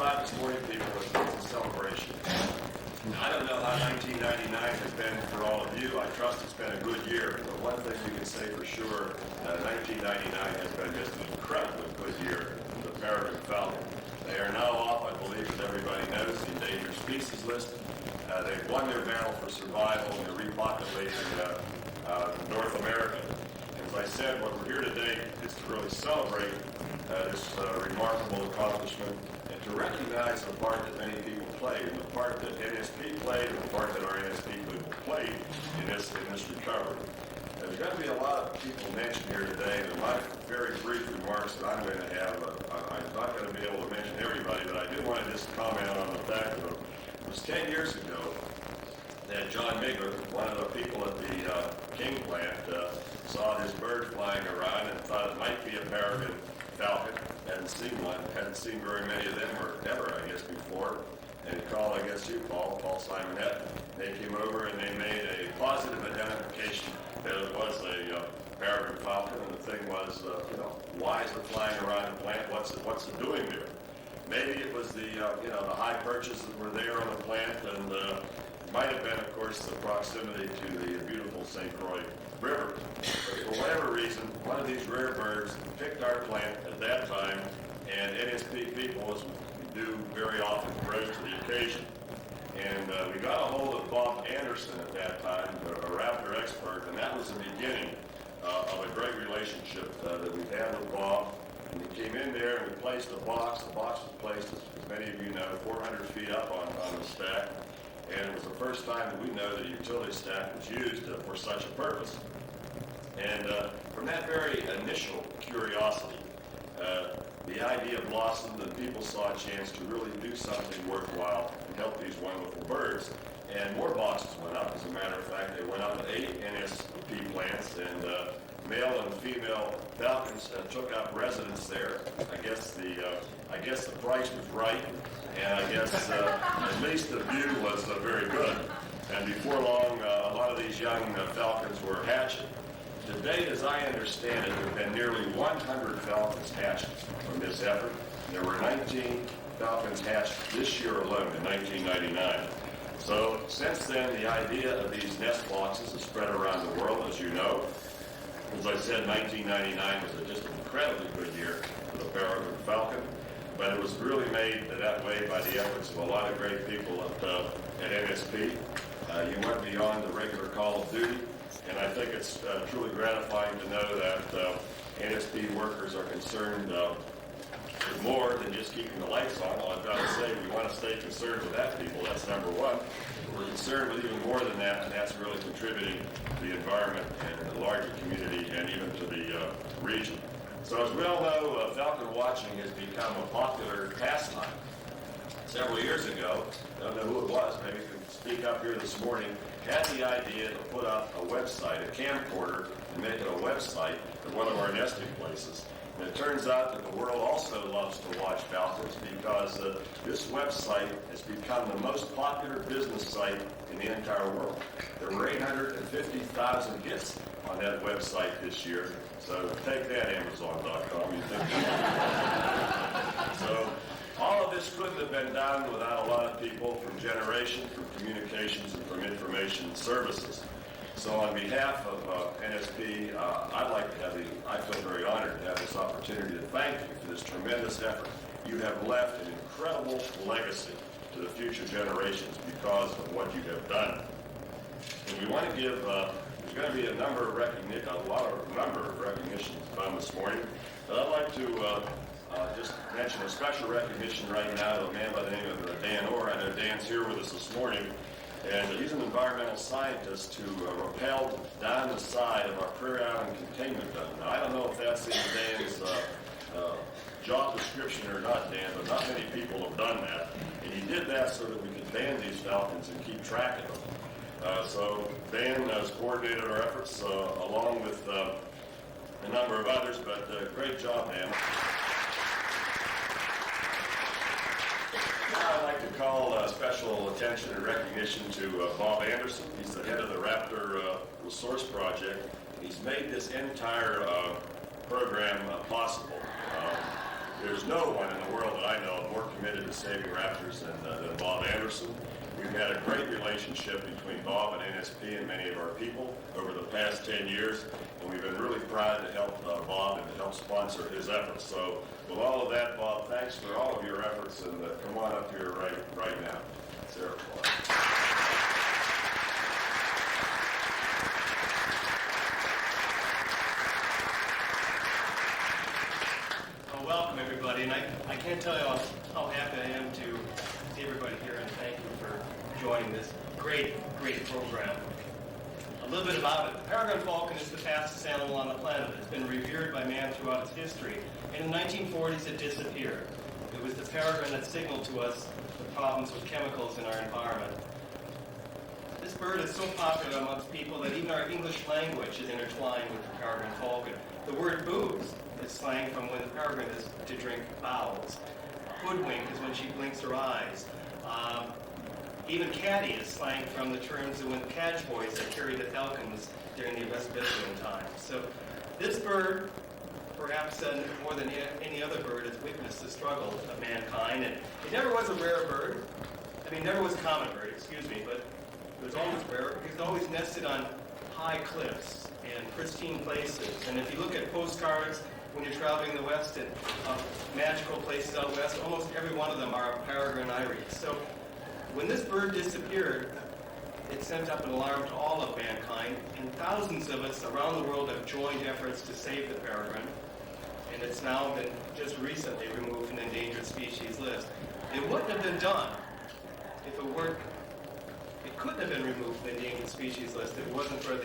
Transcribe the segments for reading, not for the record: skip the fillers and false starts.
about this morning, people, is a celebration. I don't know how 1999 has been for all of you. I trust it's been a good year. But one thing we can say for sure, 1999 has been just an incredibly good year for the Peregrine Falcon. They are now off, I believe, as everybody knows, the endangered species list. They've won their battle for survival and they're repopulating North America. As I said, what we're here today is to really celebrate this remarkable accomplishment and to recognize the part that many people played, and the part that NSP played, and the part that our NSP people played in this recovery. There's going to be a lot of people mentioned here today, and in my very brief remarks that I'm going to have, I'm not going to be able to mention everybody, but I do want to just comment on the fact that it was 10 years ago that John Migler, one of the people at the King plant, saw this bird flying around and thought it might be a peregrine falcon. Hadn't seen one. Hadn't seen very many of them or ever, I guess, before. And he called, I guess you, Paul Simonette. They came over and they made a positive identification that it was a peregrine falcon. And the thing was, why is it flying around the plant? What's it doing there? Maybe it was the high perches that were there on the plant, and it might have been, of course, the proximity to the beautiful St. Croix River. But for whatever reason, one of these rare birds picked our plant at that time, and NSP people, as we do very often, rose to the occasion. And we got a hold of Bob Anderson at that time, a raptor expert, and that was the beginning of a great relationship that we had with Bob. And we came in there and we placed a box. The box was placed, as many of you know, 400 feet up on the stack. And it was the first time that we know that a utility stack was used for such a purpose. And from that very initial curiosity, the idea blossomed and people saw a chance to really do something worthwhile and help these wonderful birds. And more boxes went up. As a matter of fact, they went up to 8 NSP plants, and male and female falcons took up residence there. I guess the price was right, and I guess at least the view was very good. And before long, a lot of these young falcons were hatching. To date, as I understand it, there have been nearly 100 falcons hatched from this effort. There were 19 falcons hatched this year alone in 1999. So since then, the idea of these nest boxes has spread around the world, as you know. As I said, 1999 was just an incredibly good year for the Peregrine Falcon, but it was really made that way by the efforts of a lot of great people at NSP. You went beyond the regular call of duty, and I think it's truly gratifying to know that NSP workers are concerned with more than just keeping the lights on. Well, I've got to say, we want to stay concerned with that, people. That's number one. We're concerned with even more than that, and that's really contributing to the environment and the larger community and even to the region. So as we all know, falcon watching has become a popular pastime. Several years ago, I don't know who it was, maybe you can speak up here this morning, had the idea to put up a website, a camcorder, and make it a website at one of our nesting places. And it turns out that the world also loves to watch falcons because this website has become the most popular business site in the entire world. There were 850,000 hits on that website this year. So take that, Amazon.com. So all of this couldn't have been done without a lot of people from generation, from communications, and from information services. So on behalf of NSP, I'd like to I feel very honored to have this opportunity to thank you for this tremendous effort. You have left an incredible legacy to the future generations because of what you have done. And we want to give, there's going to be a number of recognitions done this morning. But I'd like to just mention a special recognition right now to a man by the name of Dan Orr. I know Dan's here with us this morning. And he's an environmental scientist who rappelled down the side of our Prairie Island containment dome. Now, I don't know if that's in Dan's job description or not, Dan, but not many people have done that. And he did that so that we could ban these falcons and keep track of them. So Dan has coordinated our efforts along with a number of others, but great job, Dan. I'd like to call special attention and recognition to Bob Anderson. He's the head of the Raptor Resource Project. He's made this entire program possible. There's no one in the world that I know of more committed to the Saving Raptors, and then Bob Anderson. We've had a great relationship between Bob and NSP and many of our people over the past 10 years, and we've been really proud to help Bob and to help sponsor his efforts. So with all of that, Bob, thanks for all of your efforts, and come on up here right now. Sarah. Welcome, everybody, and I can't tell you how happy I am to see everybody here, and thank you for joining this great program. A little bit about it. The Peregrine Falcon is the fastest animal on the planet. It's been revered by man throughout its history, and in the 1940s it disappeared. It was the peregrine that signaled to us the problems with chemicals in our environment. This bird is so popular amongst people that even our English language is intertwined with the peregrine falcon. The word booze is slang from when the peregrine is to drink bowels. Hoodwink is when she blinks her eyes. Even caddy is slang from the terms of when the cadge boys that carried the falcons during the Elizabethan times. So this bird, perhaps more than any other bird, has witnessed the struggle of mankind. And it never was a rare bird. Never was a common bird, but it was always rare because it always nested on high cliffs and pristine places. And if you look at postcards when you're traveling the West and magical places out West, almost every one of them are a peregrine iris. So when this bird disappeared, it sent up an alarm to all of mankind, and thousands of us around the world have joined efforts to save the peregrine, and it's now been just recently removed from the endangered species list. It wouldn't have been done if it couldn't have been removed from the endangered species list if it wasn't for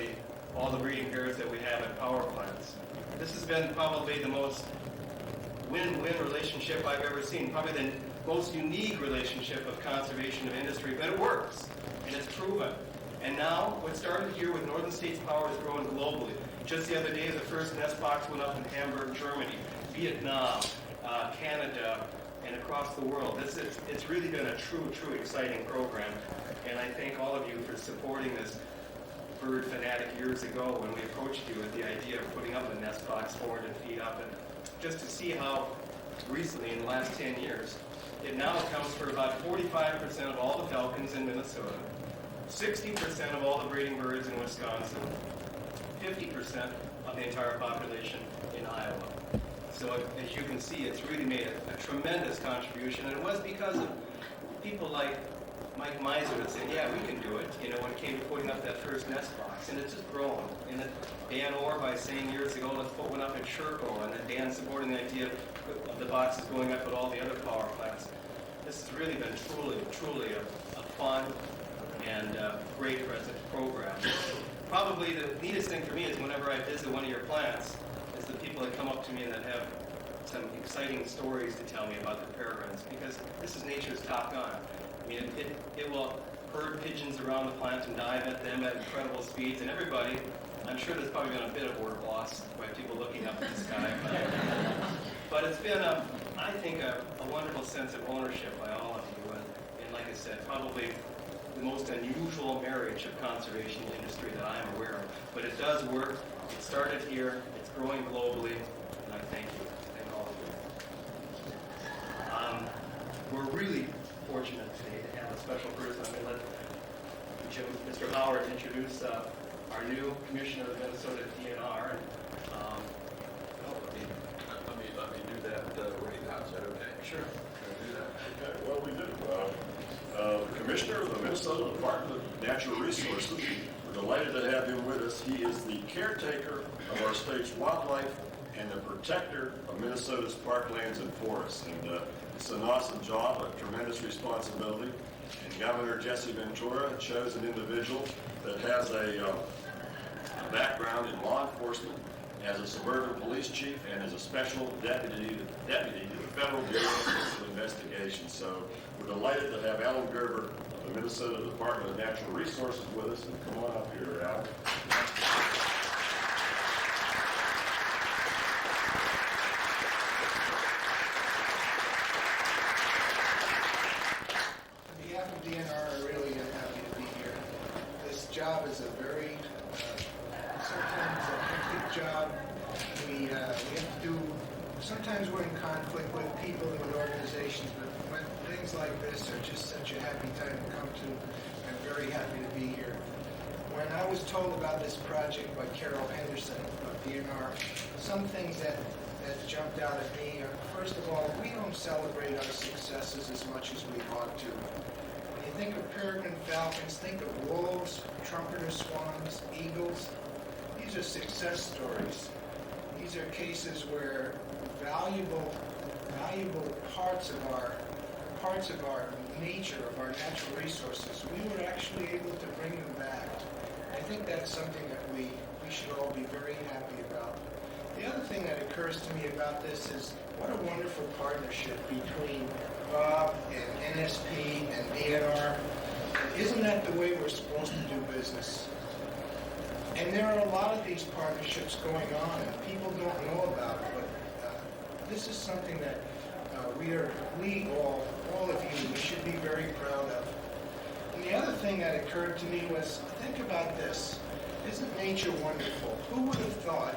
all the breeding pairs that we have at power plants. This has been probably the most win-win relationship I've ever seen, probably the most unique relationship of conservation of industry, but it works, and it's proven. And now, what started here with Northern States Power is growing globally. Just the other day, the first nest box went up in Hamburg, Germany, Vietnam, Canada, and across the world. It's really been a true exciting program, and I thank all of you for supporting this bird fanatic years ago when we approached you with the idea of putting up a nest box 400 feet up, and just to see how recently, in the last 10 years, it now accounts for about 45% of all the falcons in Minnesota, 60% of all the breeding birds in Wisconsin, 50% of the entire population in Iowa. So as you can see, it's really made a tremendous contribution, and it was because of people like Mike Miser that said, yeah, we can do it, when it came to putting up that first nest box, and it's just grown. And Dan Orr, by saying years ago, let's put one up in Sherco, and then Dan supporting the idea of the boxes going up at all the other power plants. This has really been truly a fun and great present program. Probably the neatest thing for me is whenever I visit one of your plants, is the people that come up to me that have some exciting stories to tell me about the peregrines, because this is nature's Top Gun. It will herd pigeons around the plant and dive at them at incredible speeds, and everybody, I'm sure there's probably been a bit of work loss by people looking up at the sky. But it's been, I think, a wonderful sense of ownership by all of you, and like I said, probably the most unusual marriage of conservation industry that I'm aware of. But it does work. It started here. It's growing globally, and I thank you. Thank all of you. We're really fortunate today to have a special person. I'm going to let Mr. Howard introduce our new commissioner of Minnesota DNR. Let me do that right now. Is that okay? Sure. Can I do that? Okay, well, we do. The Commissioner of the Minnesota Department of Natural Resources, we're delighted to have him with us. He is the caretaker of our state's wildlife and the protector of Minnesota's parklands and forests. And it's an awesome job, a tremendous responsibility. And Governor Jesse Ventura chose an individual that has a background in law enforcement, as a suburban police chief, and as a special deputy to the Federal Bureau of Investigation. So we're delighted to have Alan Gerber of the Minnesota Department of Natural Resources with us. And come on up here, Alan. On behalf of DNR, I really am happy to be here. This job is a very, sometimes a hectic job. We have to do, sometimes we're in conflict with people and with organizations, but when they like this are just such a happy time to come to. I'm very happy to be here. When I was told about this project by Carol Henderson of DNR, some things that jumped out at me are, first of all, we don't celebrate our successes as much as we ought to. When you think of peregrine falcons, think of wolves, trumpeter swans, eagles. These are success stories. These are cases where valuable parts of our nature, of our natural resources, we were actually able to bring them back. I think that's something that we should all be very happy about. The other thing that occurs to me about this is what a wonderful partnership between Bob and NSP and DNR. Isn't that the way we're supposed to do business? And there are a lot of these partnerships going on, and people don't know about it, but this is something that all of you, we should be very proud of. And the other thing that occurred to me was, think about this. Isn't nature wonderful? Who would have thought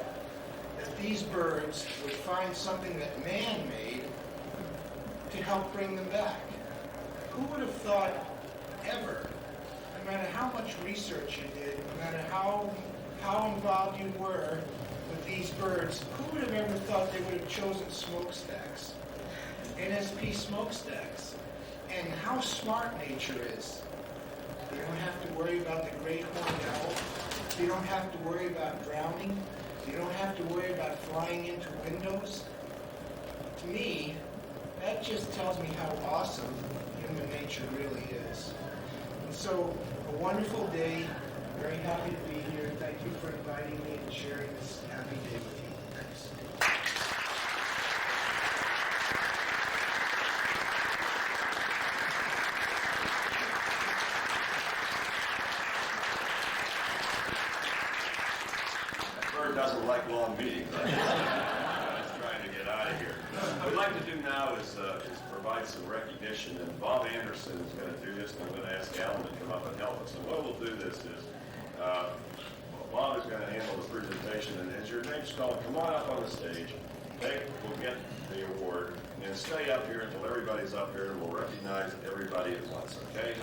that these birds would find something that man made to help bring them back? Who would have thought ever, no matter how much research you did, no matter how involved you were with these birds, who would have ever thought they would have chosen smokestacks, NSP smokestacks, and how smart nature is. You don't have to worry about the great horned owl. You don't have to worry about drowning. You don't have to worry about flying into windows. To me, that just tells me how awesome human nature really is. And so, a wonderful day. Very happy to be here. Thank you for inviting me and sharing this happy day with you. Thanks. Bird doesn't like long meetings. Right? He's trying to get out of here. What we'd like to do now is provide some recognition, and Bob Anderson is going to do this, and I'm going to ask Alan to come up and help us. And what we'll do this is, Bob is going to handle the presentation, and as your name's called, come on up on the stage. We'll get the award, and stay up here until everybody's up here, and we'll recognize everybody at once. Okay?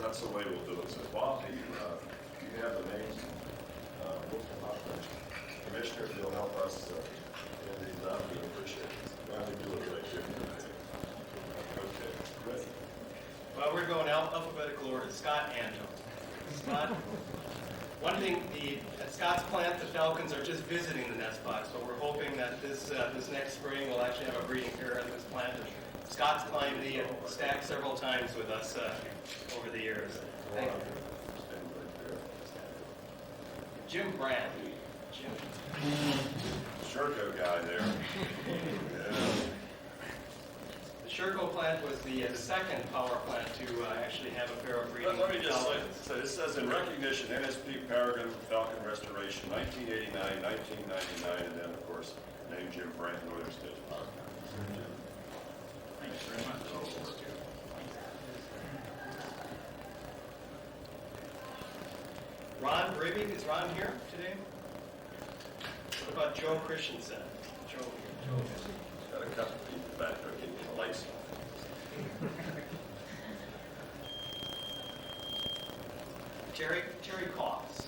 That's the way we'll do it. So Bob, you have the names. We'll come up. Commissioner, if you'll help us get these up, we appreciate it. Why don't we do it right here? Okay. Good. Well, we're going alphabetical order. Scott Anto. Scott, one thing, at Scott's plant, the falcons are just visiting the nest box, but we're hoping that this next spring we'll actually have a breeding pair at this plant. And Scott's climbed the stack several times with us over the years. Thank you. Jim Brandt. Jim. Sherco guy there. Yeah. The Sherco plant was the second power plant to actually have a pair of breeding Let me just falcons. say, so it says in recognition, NSP Peregrine Falcon Restoration, 1989, 1999, and then, of course, name Jim Brandt, Northern States Power Company. Thanks very much. Ron Bribig, is Ron here today? What about Joe Christensen? Joe. Got a couple people back there getting the lights on. Terry Coffs.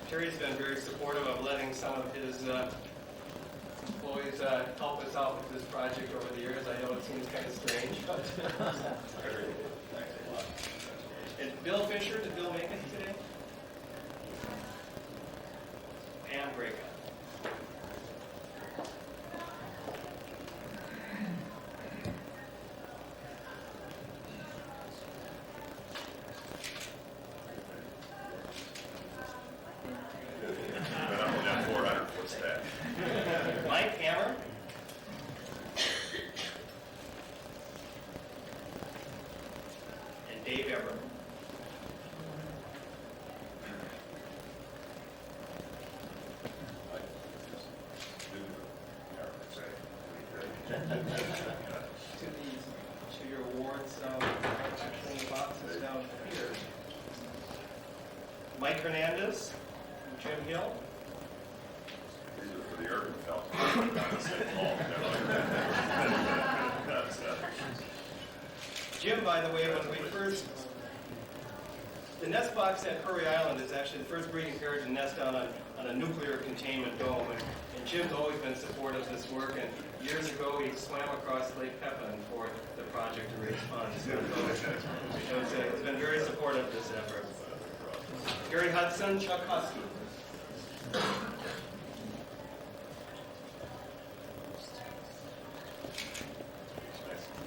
Terry's been very supportive of letting some of his employees help us out with this project over the years. I know it seems kind of strange, but Thanks a lot. and Bill Fisher, did Bill make it today? Pam Brega. Been up on that 400-foot stack. Mike Hammer. And Dave Everett. To your awards, actually in the boxes down here. Mike Hernandez, and Jim Hill. These are for the urban Falcon. Not the St. Paul. Jim, by the way, when we first, the nest box at Prairie Island is actually the first breeding pair to nest down on a nuclear containment dome. And Jim's always been supportive of this work. And years ago, he swam across Lake Pepin for the project to raise funds. So he's been very supportive of this effort. Gary Hudson, Chuck Husky.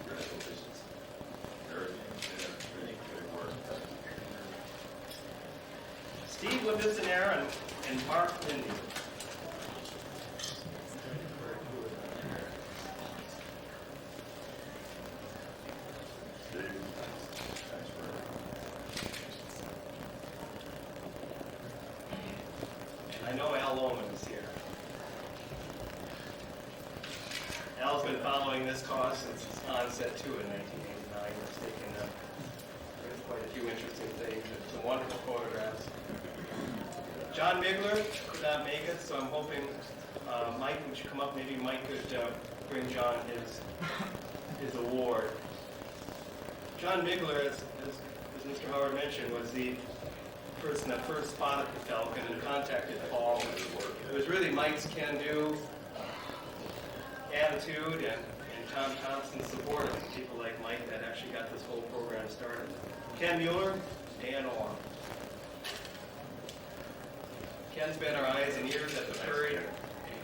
Congratulations. Very good work. Steve Levisonaire and Mark Lindy. Steve, thanks for I know Al Lohman is here. Al's been following this cause since its onset too in 1989. It's taken quite a few interesting things and some wonderful photographs. John Migler could not make it, so I'm hoping Mike, would you come up? Maybe Mike could bring John his award. John Migler, as Mr. Howard mentioned, was the person that first spotted the Falcon and contacted Paul. It was really Mike's can-do attitude and Tom Thompson's support of people like Mike that actually got this whole program started. Ken Mueller, Dan Orr. Ken's been our eyes and ears at the Prairie, and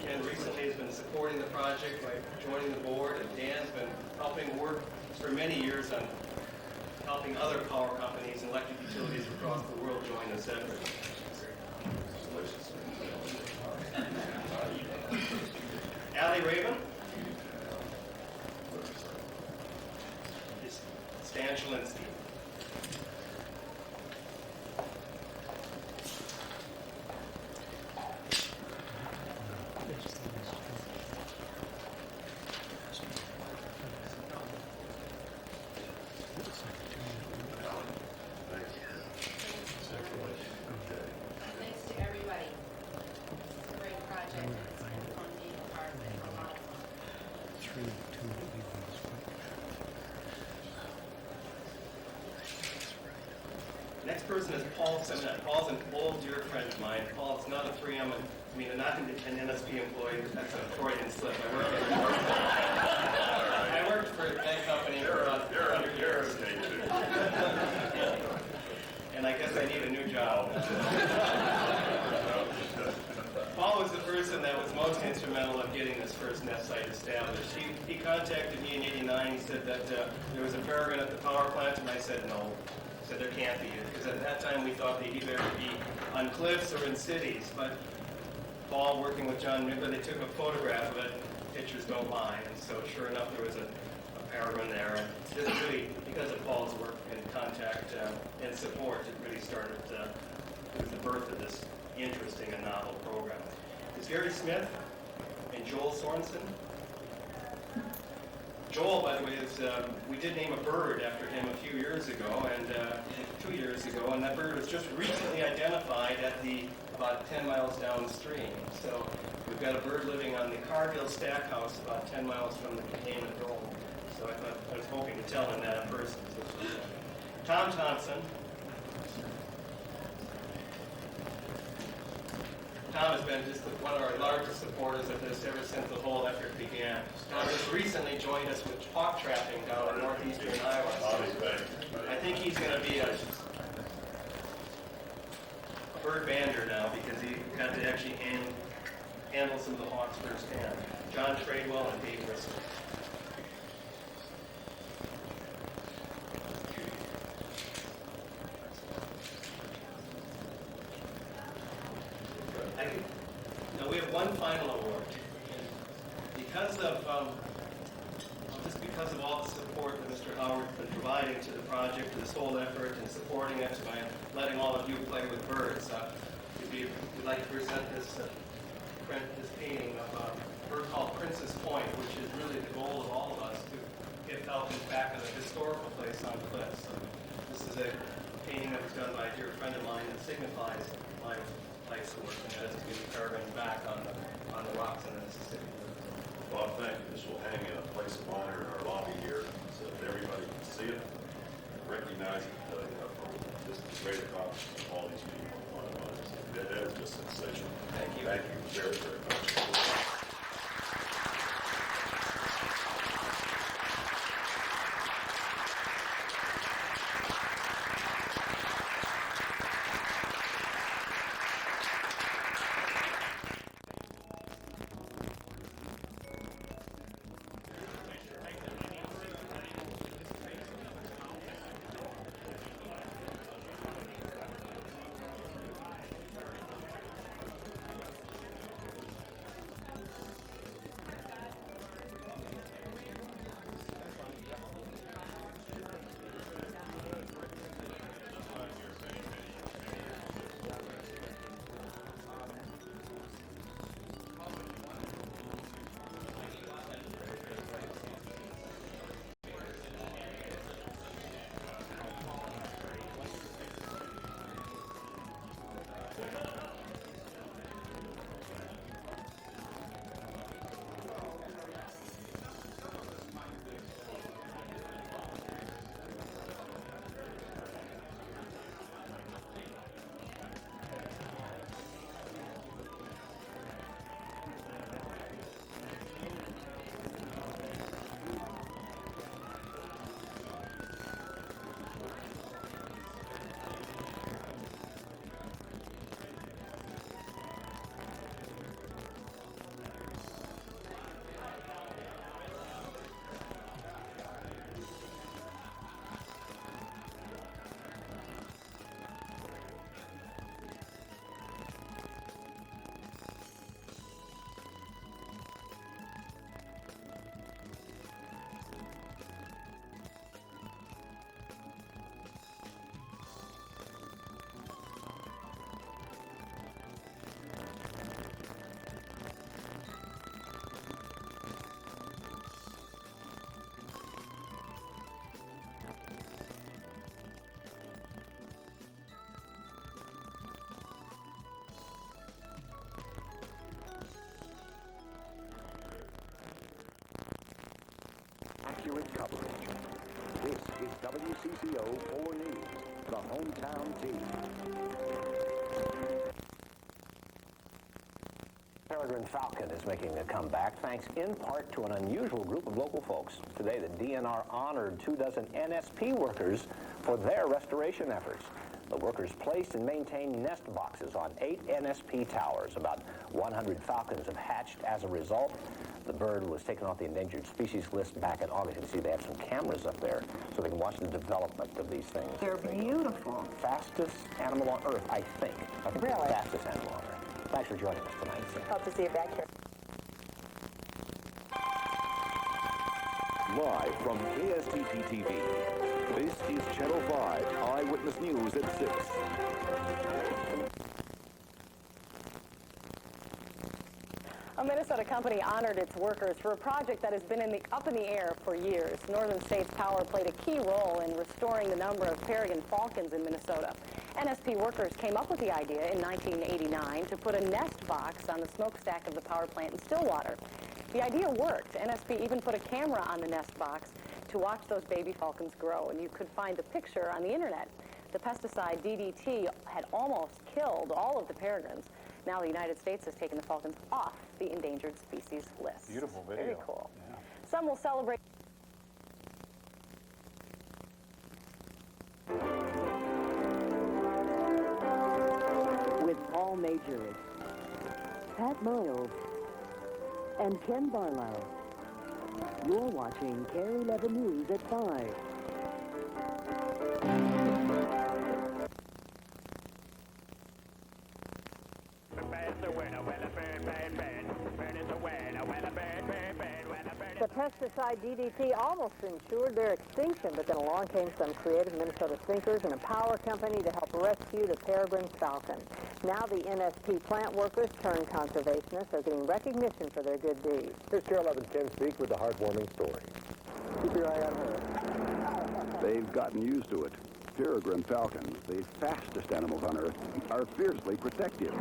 Ken recently has been supporting the project by joining the board, and Dan's been helping work for many years on helping other power companies and electric utilities across the world join this effort. Allie Raven. Stan Shalinsky. Thanks to everybody. It's a great project. It's been fun being a part of it. A lot of fun. The next person is Paul Seminette. Paul's an old dear friend of mine. Paul's not a 3M, not an NSP employee. That's a Freudian slip. I worked for that company for about 100 years. And I guess I need a new job. Paul was the person that was most instrumental in getting this first nest site established. He contacted me in '89. He said that there was a Peregrine at the power plant, and I said no. I said there can't be, because at that time we thought they'd either be on cliffs or in cities. But Paul, working with John Migler, they took a photograph of it. Pictures don't lie. And so sure enough, there was a Peregrine there. And this really, because of Paul's work and contact and support, it really started, it was the birth of this interesting and novel program. It's Gary Smith and Joel Sorensen. Joel, by the way, is we did name a bird after him a few years ago, and 2 years ago, and that bird was just recently identified at about 10 miles downstream. So we've got a bird living on the Cargill Stack House about 10 miles from the containment dome. So I was hoping to tell him that in person. So, Tom Thompson. Tom has been just one of our largest supporters of this ever since the whole effort began. Tom just recently joined us with hawk trapping down in northeastern Iowa. I think he's going to be a bird bander now because he got to actually handle some of the hawks firsthand. John Tradewell and Dave Bristol. Now we have one final award. Because of all the support that Mr. Howard's been providing to the project, to this whole effort, and supporting it by letting all of you play with birds, we'd like to present this painting of a bird called Princess Point, which is really the goal of all of us to get falcons back in a historical place on cliffs. So this is a painting that was done by a dear friend of mine that signifies my life's work, and that is to get the peregrines back on the rocks in the Mississippi. Bob, thank you. This will hang in a place of honor in our lobby here so that everybody can see it. recognize it, for just the great accomplishment of all these people. That is just sensational. Thank you. Thank you very, very much. Accurate coverage. This is WCCO 4 News, the hometown team. Peregrine Falcon is making a comeback thanks in part to an unusual group of local folks. Today, the DNR honored 24 NSP workers for their restoration efforts. The workers placed and maintained nest boxes on 8 NSP towers. About 100 falcons have hatched as a result. The bird was taken off the endangered species list back in August. You can see they have some cameras up there so they can watch the development of these things. They're beautiful. Fastest animal on Earth, I think. I think Really? the fastest animal on Earth. Thanks for joining us tonight. Hope to see you back here. Live from KSTP TV, this is Channel 5 Eyewitness News at 6. A Minnesota company honored its workers for a project that has been up in the air for years. Northern States Power played a key role in restoring the number of peregrine falcons in Minnesota. NSP workers came up with the idea in 1989 to put a nest box on the smokestack of the power plant in Stillwater. The idea worked. NSP even put a camera on the nest box to watch those baby falcons grow, and you could find the picture on the internet. The pesticide DDT had almost killed all of the peregrines. Now the United States has taken the falcons off the endangered species list. Beautiful video. Very cool. Yeah. Some will celebrate. With Paul Majors, Pat Miles, and Ken Barlow. You're watching Carrie 11 News at 5. The pesticide DDT almost ensured their extinction, but then along came some creative Minnesota thinkers and a power company to help rescue the peregrine falcon. Now the NSP plant workers turned conservationists are getting recognition for their good deeds. Here's Chair 11 Ken Speak with the heartwarming story. Keep your eye on her. They've gotten used to it. Peregrine falcons, the fastest animals on Earth, are fiercely protective.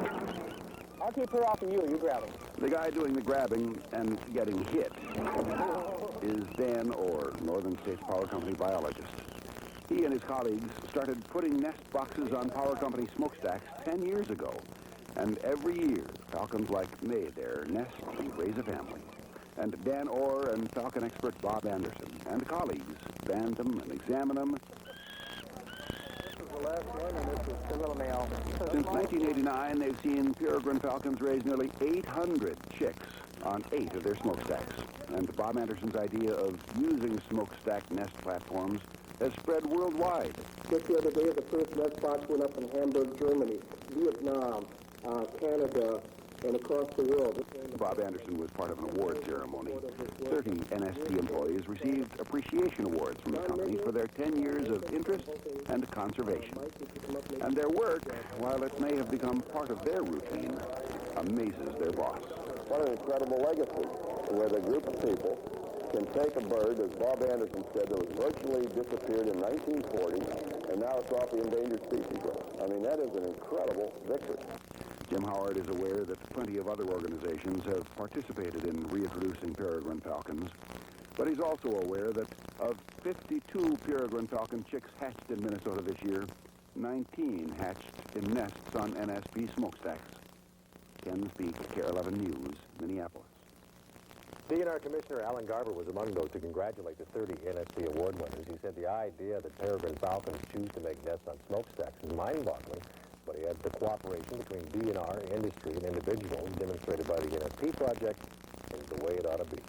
I'll keep her off of you. You grab her. The guy doing the grabbing and getting hit is Dan Orr, Northern States Power Company biologist. He and his colleagues started putting nest boxes on power company smokestacks 10 years ago. And every year, falcons like made their nest and raise a family. And Dan Orr and falcon expert Bob Anderson and colleagues band them and examine them. This is the last one, and this is the little male. Since 1989, they've seen peregrine falcons raise nearly 800 chicks on 8 of their smokestacks. And Bob Anderson's idea of using smokestack nest platforms has spread worldwide. Just the other day, the first nest box went up in Hamburg, Germany, Vietnam, Canada, and across the world. Bob Anderson was part of an award ceremony. 30 NSP employees received appreciation awards from the company for their 10 years of interest and conservation. And their work, while it may have become part of their routine, amazes their boss. What an incredible legacy, where a group of people can take a bird, as Bob Anderson said, that was virtually disappeared in 1940, and now it's off the endangered species list. I mean, that is an incredible victory. Jim Howard is aware that plenty of other organizations have participated in reintroducing peregrine falcons, but he's also aware that of 52 peregrine falcon chicks hatched in Minnesota this year, 19 hatched in nests on NSP smokestacks. Ken Speak, KARE 11 News, Minneapolis. DNR Commissioner Alan Garber was among those to congratulate the 30 NSP award winners. He said the idea that peregrine falcons choose to make nests on smokestacks is mind-boggling, but he adds the cooperation between DNR, industry, and individuals demonstrated by the NSP project is the way it ought to be.